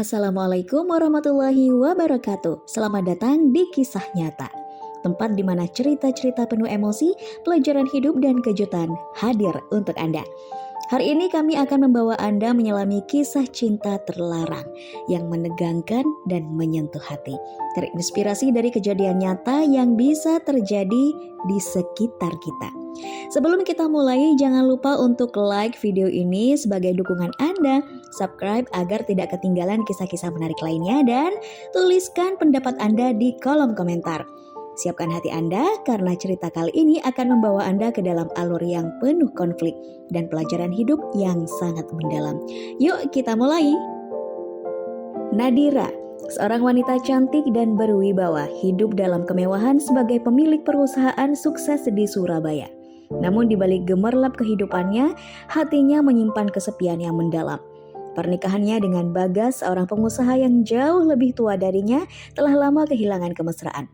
Assalamualaikum warahmatullahi wabarakatuh. Selamat datang di Kisah Nyata, tempat di mana cerita-cerita penuh emosi, pelajaran hidup, dan kejutan hadir untuk Anda. Hari ini kami akan membawa Anda menyelami kisah cinta terlarang yang menegangkan dan menyentuh hati, terinspirasi dari kejadian nyata yang bisa terjadi di sekitar kita. Sebelum kita mulai, jangan lupa untuk like video ini sebagai dukungan Anda, subscribe agar tidak ketinggalan kisah-kisah menarik lainnya, dan tuliskan pendapat Anda di kolom komentar. Siapkan hati Anda karena cerita kali ini akan membawa Anda ke dalam alur yang penuh konflik dan pelajaran hidup yang sangat mendalam. Yuk kita mulai. Nadira, seorang wanita cantik dan berwibawa, hidup dalam kemewahan sebagai pemilik perusahaan sukses di Surabaya. Namun di balik gemerlap kehidupannya, hatinya menyimpan kesepian yang mendalam. Pernikahannya dengan Bagas, seorang pengusaha yang jauh lebih tua darinya, telah lama kehilangan kemesraan.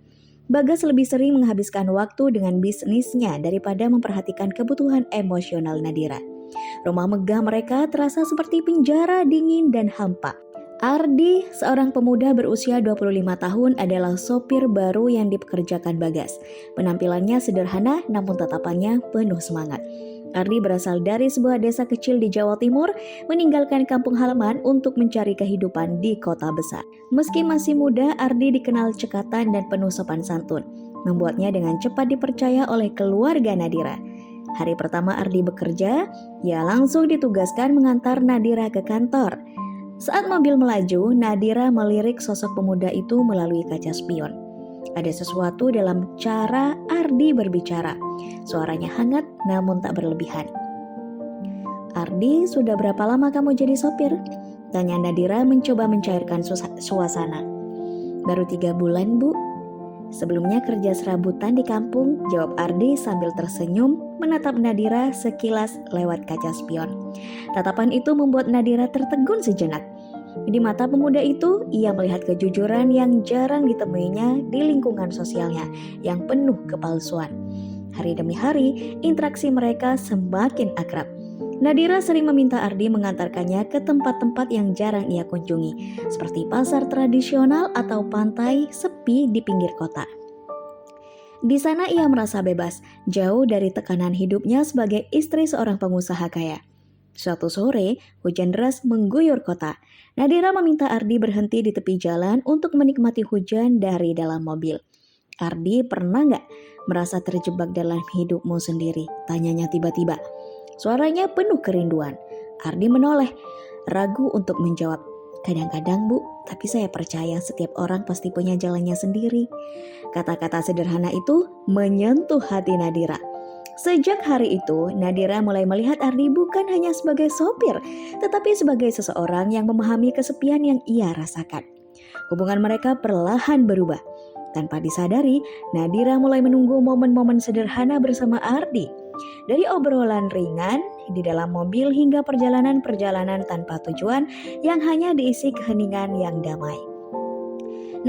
Bagas lebih sering menghabiskan waktu dengan bisnisnya daripada memperhatikan kebutuhan emosional Nadira. Rumah megah mereka terasa seperti penjara dingin dan hampa. Ardi, seorang pemuda berusia 25 tahun, adalah sopir baru yang dipekerjakan Bagas. Penampilannya sederhana namun tatapannya penuh semangat. Ardi berasal dari sebuah desa kecil di Jawa Timur, meninggalkan kampung halaman untuk mencari kehidupan di kota besar. Meski masih muda, Ardi dikenal cekatan dan penuh sopan santun, membuatnya dengan cepat dipercaya oleh keluarga Nadira. Hari pertama Ardi bekerja, ia langsung ditugaskan mengantar Nadira ke kantor. Saat mobil melaju, Nadira melirik sosok pemuda itu melalui kaca spion. Ada sesuatu dalam cara Ardi berbicara. Suaranya hangat namun tak berlebihan. "Ardi, sudah berapa lama kamu jadi sopir?" tanya Nadira mencoba mencairkan suasana. "Baru 3 bulan, Bu." "Sebelumnya kerja serabutan di kampung," jawab Ardi sambil tersenyum menatap Nadira sekilas lewat kaca spion. Tatapan itu membuat Nadira tertegun sejenak. Di mata pemuda itu, ia melihat kejujuran yang jarang ditemuinya di lingkungan sosialnya yang penuh kepalsuan. Hari demi hari, interaksi mereka semakin akrab. Nadira sering meminta Ardi mengantarkannya ke tempat-tempat yang jarang ia kunjungi, seperti pasar tradisional atau pantai sepi di pinggir kota. Di sana ia merasa bebas, jauh dari tekanan hidupnya sebagai istri seorang pengusaha kaya. Suatu sore, hujan deras mengguyur kota. Nadira meminta Ardi berhenti di tepi jalan untuk menikmati hujan dari dalam mobil. "Ardi, pernah nggak merasa terjebak dalam hidupmu sendiri?" tanyanya tiba-tiba. Suaranya penuh kerinduan. Ardi menoleh, ragu untuk menjawab. "Kadang-kadang, Bu, tapi saya percaya setiap orang pasti punya jalannya sendiri." Kata-kata sederhana itu menyentuh hati Nadira. Sejak hari itu, Nadira mulai melihat Ardi bukan hanya sebagai sopir, tetapi sebagai seseorang yang memahami kesepian yang ia rasakan. Hubungan mereka perlahan berubah. Tanpa disadari, Nadira mulai menunggu momen-momen sederhana bersama Ardi. Dari obrolan ringan di dalam mobil hingga perjalanan-perjalanan tanpa tujuan yang hanya diisi keheningan yang damai.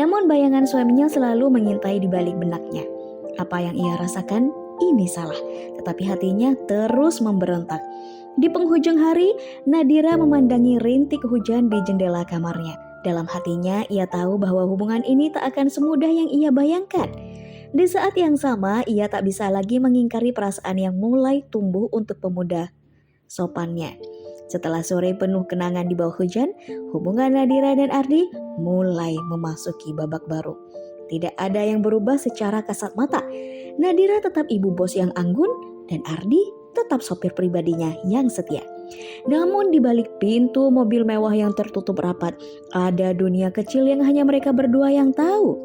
Namun bayangan suaminya selalu mengintai di balik benaknya. Apa yang ia rasakan ini salah, tetapi hatinya terus memberontak. Di penghujung hari, Nadira memandangi rintik hujan di jendela kamarnya. Dalam hatinya, ia tahu bahwa hubungan ini tak akan semudah yang ia bayangkan. Di saat yang sama, ia tak bisa lagi mengingkari perasaan yang mulai tumbuh untuk pemuda sopannya. Setelah sore penuh kenangan di bawah hujan, hubungan Nadira dan Ardi mulai memasuki babak baru. Tidak ada yang berubah secara kasat mata. Nadira tetap ibu bos yang anggun dan Ardi tetap sopir pribadinya yang setia. Namun di balik pintu mobil mewah yang tertutup rapat, ada dunia kecil yang hanya mereka berdua yang tahu.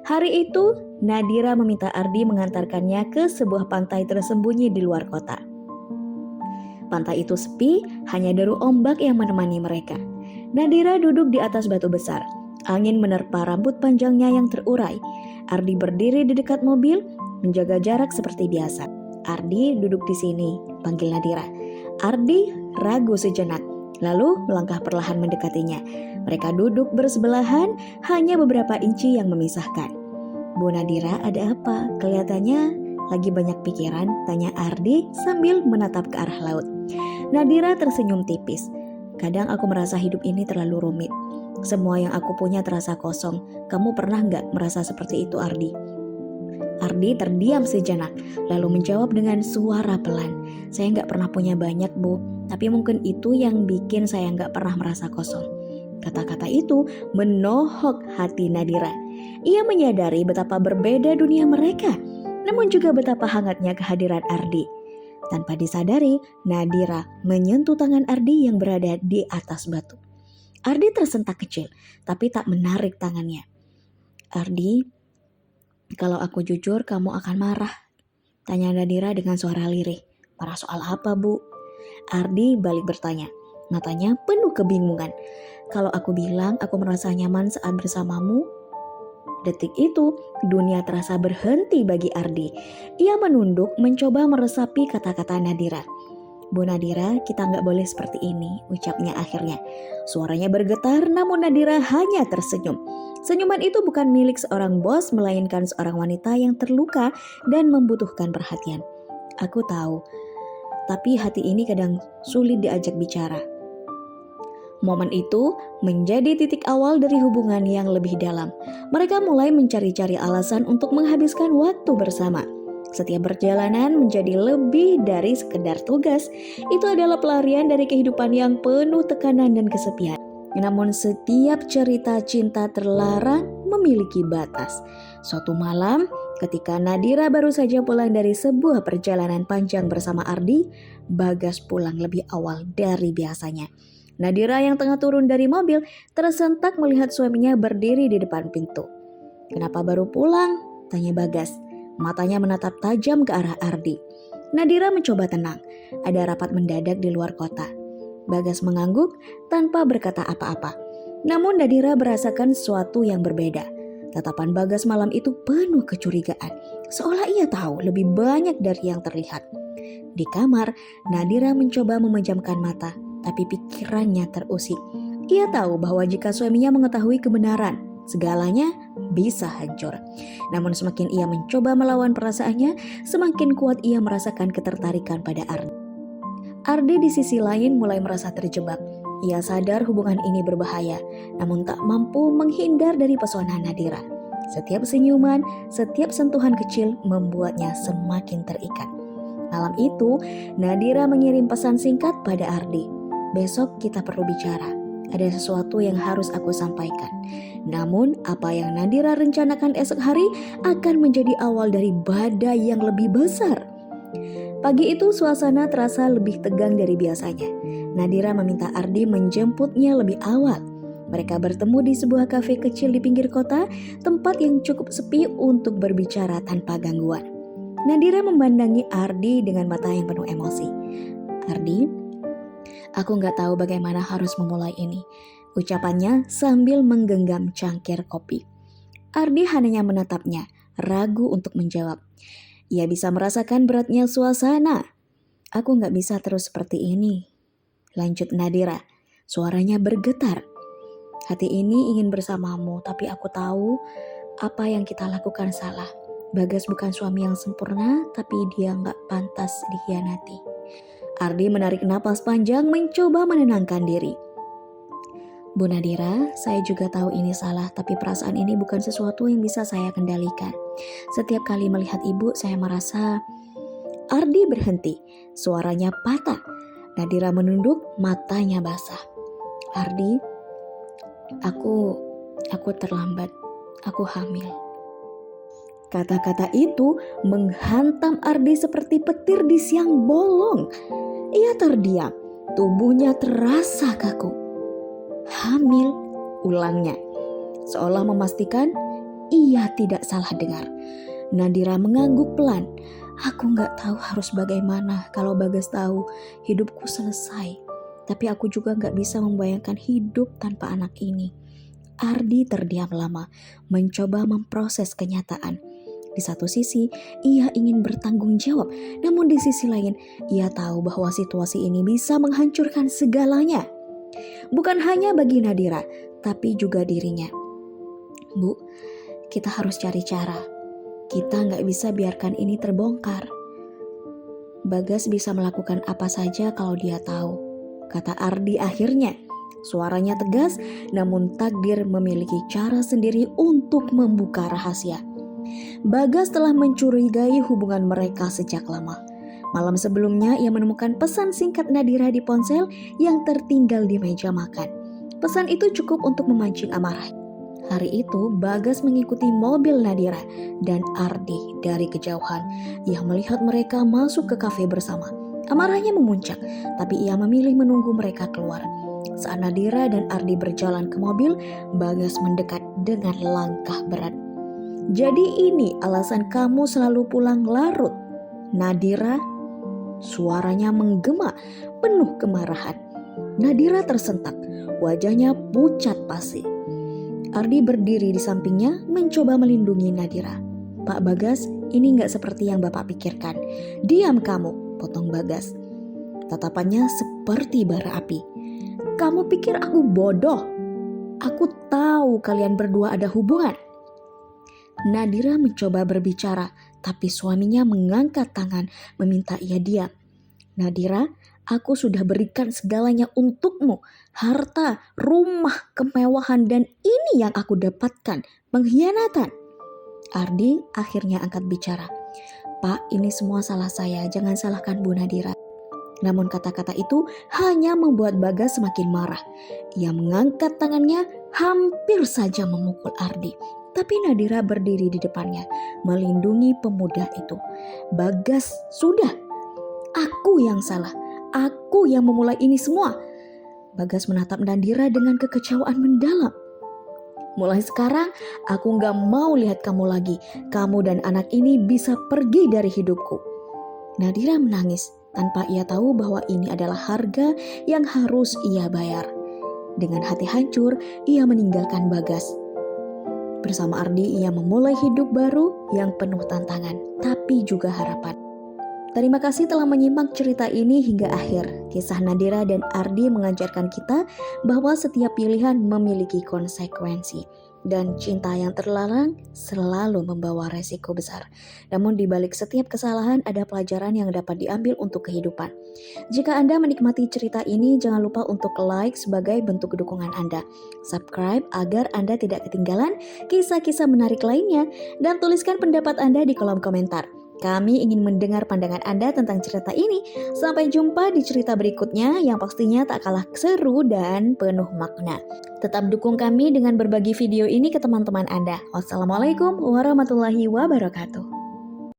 Hari itu, Nadira meminta Ardi mengantarkannya ke sebuah pantai tersembunyi di luar kota. Pantai itu sepi, hanya deru ombak yang menemani mereka. Nadira duduk di atas batu besar. Angin menerpa rambut panjangnya yang terurai. Ardi berdiri di dekat mobil, menjaga jarak seperti biasa. "Ardi, duduk di sini," panggil Nadira. Ardi ragu sejenak, lalu melangkah perlahan mendekatinya. Mereka duduk bersebelahan, hanya beberapa inci yang memisahkan. "Bu Nadira, ada apa? Kelihatannya lagi banyak pikiran," tanya Ardi sambil menatap ke arah laut. Nadira tersenyum tipis. "Kadang aku merasa hidup ini terlalu rumit. Semua yang aku punya terasa kosong. Kamu pernah nggak merasa seperti itu, Ardi? Ardi terdiam sejenak, lalu menjawab dengan suara pelan. Saya nggak pernah punya banyak, Bu, tapi mungkin itu yang bikin saya nggak pernah merasa kosong. Kata-kata itu menohok hati Nadira. Ia menyadari betapa berbeda dunia mereka, namun juga betapa hangatnya kehadiran Ardi. Tanpa disadari, Nadira menyentuh tangan Ardi yang berada di atas batu. Ardi tersentak kecil, tapi tak menarik tangannya. Ardi, kalau aku jujur kamu akan marah, tanya Nadira dengan suara lirih. Marah soal apa, Bu? Ardi balik bertanya, matanya penuh kebingungan. Kalau aku bilang aku merasa nyaman saat bersamamu. Detik itu, dunia terasa berhenti bagi Ardi. Ia menunduk mencoba meresapi kata-kata Nadira. Bu Nadira, kita nggak boleh seperti ini, ucapnya akhirnya. Suaranya bergetar, namun Nadira hanya tersenyum. Senyuman itu bukan milik seorang bos, melainkan seorang wanita yang terluka dan membutuhkan perhatian. Aku tahu, tapi hati ini kadang sulit diajak bicara. Momen itu menjadi titik awal dari hubungan yang lebih dalam. Mereka mulai mencari-cari alasan untuk menghabiskan waktu bersama. Setiap perjalanan menjadi lebih dari sekedar tugas. Itu adalah pelarian dari kehidupan yang penuh tekanan dan kesepian. Namun setiap cerita cinta terlarang memiliki batas. Suatu malam, ketika Nadira baru saja pulang dari sebuah perjalanan panjang bersama Ardi, Bagas pulang lebih awal dari biasanya. Nadira yang tengah turun dari mobil tersentak melihat suaminya berdiri di depan pintu. "Kenapa baru pulang?" tanya Bagas. Matanya menatap tajam ke arah Ardi. Nadira mencoba tenang. Ada rapat mendadak di luar kota. Bagas mengangguk tanpa berkata apa-apa. Namun Nadira merasakan sesuatu yang berbeda. Tatapan Bagas malam itu penuh kecurigaan. Seolah ia tahu lebih banyak dari yang terlihat. Di kamar, Nadira mencoba memejamkan mata, tapi pikirannya terusik. Ia tahu bahwa jika suaminya mengetahui kebenaran, segalanya bisa hancur. Namun semakin ia mencoba melawan perasaannya, semakin kuat ia merasakan ketertarikan pada Ardi. Ardi di sisi lain mulai merasa terjebak. Ia sadar hubungan ini berbahaya, namun tak mampu menghindar dari pesona Nadira. Setiap senyuman, setiap sentuhan kecil membuatnya semakin terikat. Malam itu, Nadira mengirim pesan singkat pada Ardi. "Besok kita perlu bicara. Ada sesuatu yang harus aku sampaikan. Namun, apa yang Nadira rencanakan esok hari akan menjadi awal dari badai yang lebih besar." Pagi itu suasana terasa lebih tegang dari biasanya. Nadira meminta Ardi menjemputnya lebih awal. Mereka bertemu di sebuah kafe kecil di pinggir kota, tempat yang cukup sepi untuk berbicara tanpa gangguan. Nadira memandangi Ardi dengan mata yang penuh emosi. "Ardi, aku nggak tahu bagaimana harus memulai ini," ucapannya sambil menggenggam cangkir kopi. Ardi hanya menatapnya, ragu untuk menjawab. Ia bisa merasakan beratnya suasana. "Aku nggak bisa terus seperti ini," lanjut Nadira. Suaranya bergetar. "Hati ini ingin bersamamu, tapi aku tahu apa yang kita lakukan salah. Bagas bukan suami yang sempurna, tapi dia nggak pantas dikhianati." Ardi menarik napas panjang mencoba menenangkan diri. "Bu Nadira, saya juga tahu ini salah, tapi perasaan ini bukan sesuatu yang bisa saya kendalikan. Setiap kali melihat ibu, saya merasa..." Ardi berhenti, suaranya patah. Nadira menunduk, matanya basah. "Ardi, aku terlambat, aku hamil." Kata-kata itu menghantam Ardi seperti petir di siang bolong. Ia terdiam, tubuhnya terasa kaku. "Hamil?" ulangnya, seolah memastikan ia tidak salah dengar. Nadira mengangguk pelan. "Aku gak tahu harus bagaimana kalau Bagas tahu hidupku selesai. Tapi aku juga gak bisa membayangkan hidup tanpa anak ini." Ardi terdiam lama, mencoba memproses kenyataan. Di satu sisi, ia ingin bertanggung jawab, namun di sisi lain, ia tahu bahwa situasi ini bisa menghancurkan segalanya. Bukan hanya bagi Nadira, tapi juga dirinya. "Bu, kita harus cari cara. Kita nggak bisa biarkan ini terbongkar. Bagas bisa melakukan apa saja kalau dia tahu," kata Ardi akhirnya. Suaranya tegas, namun takdir memiliki cara sendiri untuk membuka rahasia. Bagas telah mencurigai hubungan mereka sejak lama. Malam sebelumnya ia menemukan pesan singkat Nadira di ponsel yang tertinggal di meja makan. Pesan itu cukup untuk memancing amarah. Hari itu Bagas mengikuti mobil Nadira dan Ardi dari kejauhan. Ia melihat mereka masuk ke kafe bersama. Amarahnya memuncak, tapi ia memilih menunggu mereka keluar. Saat Nadira dan Ardi berjalan ke mobil, Bagas mendekat dengan langkah berat. "Jadi ini alasan kamu selalu pulang larut, Nadira?" Suaranya menggema, penuh kemarahan. Nadira tersentak, wajahnya pucat pasi. Ardi berdiri di sampingnya, mencoba melindungi Nadira. "Pak Bagas, ini gak seperti yang Bapak pikirkan." "Diam kamu," potong Bagas. Tatapannya seperti bara api. "Kamu pikir aku bodoh? Aku tahu kalian berdua ada hubungan." Nadira mencoba berbicara, tapi suaminya mengangkat tangan meminta ia diam. "Nadira, aku sudah berikan segalanya untukmu. Harta, rumah, kemewahan, dan ini yang aku dapatkan. Pengkhianatan." Ardi akhirnya angkat bicara. "Pak, ini semua salah saya. Jangan salahkan Bu Nadira." Namun kata-kata itu hanya membuat Bagas semakin marah. Ia mengangkat tangannya, hampir saja memukul Ardi. Tapi Nadira berdiri di depannya, melindungi pemuda itu. "Bagas, sudah. Aku yang salah. Aku yang memulai ini semua." Bagas menatap Nadira dengan kekecewaan mendalam. "Mulai sekarang, aku gak mau lihat kamu lagi. Kamu dan anak ini bisa pergi dari hidupku." Nadira menangis, tanpa ia tahu bahwa ini adalah harga yang harus ia bayar. Dengan hati hancur, ia meninggalkan Bagas. Bersama Ardi, ia memulai hidup baru yang penuh tantangan, tapi juga harapan. Terima kasih telah menyimak cerita ini hingga akhir. Kisah Nadira dan Ardi mengajarkan kita bahwa setiap pilihan memiliki konsekuensi. Dan cinta yang terlarang selalu membawa resiko besar. Namun di balik setiap kesalahan ada pelajaran yang dapat diambil untuk kehidupan. Jika Anda menikmati cerita ini, jangan lupa untuk like sebagai bentuk dukungan Anda. Subscribe agar Anda tidak ketinggalan kisah-kisah menarik lainnya. Dan tuliskan pendapat Anda di kolom komentar. Kami ingin mendengar pandangan Anda tentang cerita ini. Sampai jumpa di cerita berikutnya yang pastinya tak kalah seru dan penuh makna. Tetap dukung kami dengan berbagi video ini ke teman-teman Anda. Wassalamualaikum warahmatullahi wabarakatuh.